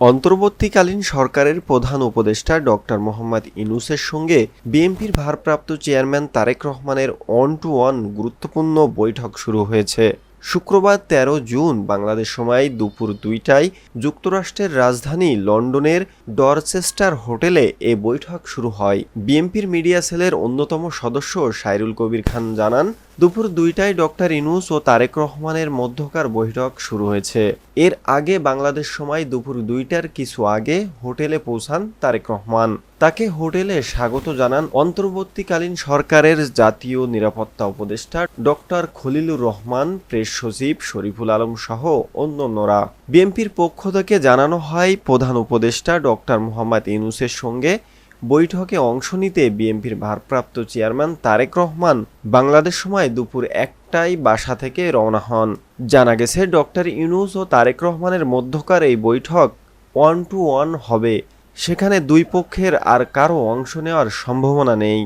অন্তর্বর্তীকালীন সরকারের প্রধান উপদেষ্টা ডক্টর মোহাম্মদ ইউনূসের সঙ্গে বিএনপির ভারপ্রাপ্ত চেয়ারম্যান তারেক রহমানের অন-টু-ওয়ান গুরুত্বপূর্ণ বৈঠক শুরু হয়েছে। শুক্রবার ১৩ জুন বাংলাদেশ সময় দুপুর ২টায় যুক্তরাষ্ট্রের রাজধানী লন্ডনের ডরচেস্টার হোটেলে এ বৈঠক শুরু হয়। বিএনপির মিডিয়া সেলের অন্যতম সদস্য সাইরুল কবির খান জানান, দুপুর ২টায় ডক্টর ইউনূস ও তারেক রহমানের মধ্যকার বৈঠক শুরু হয়েছে। এর আগে বাংলাদেশ সময় দুপুর ২টার কিছু আগে হোটেলে পৌঁছান তারেক রহমান। তাকে হোটেলে স্বাগত জানান অন্তর্বর্তীকালীন সরকারের জাতীয় নিরাপত্তা উপদেষ্টা ডক্টর খলিলুর রহমান, প্রেস সচিব শরীফুল আলম সহ অন্যান্যরা। বিএনপির পক্ষ থেকে জানানো হয়, প্রধান উপদেষ্টা ডক্টর মোহাম্মদ ইউনূসের সঙ্গে বৈঠকে অংশ নিতে বিএনপির ভারপ্রাপ্ত চেয়ারম্যান তারেক রহমান বাংলাদেশ সময় দুপুর ১টায় বাসা থেকে রওনা হন। জানা গেছে, ডক্টর ইউনূস ও তারেক রহমানের মধ্যকার এই বৈঠক ওয়ান টু ওয়ান হবে। সেখানে দুই পক্ষের আর কারও অংশ নেওয়ার সম্ভাবনা নেই।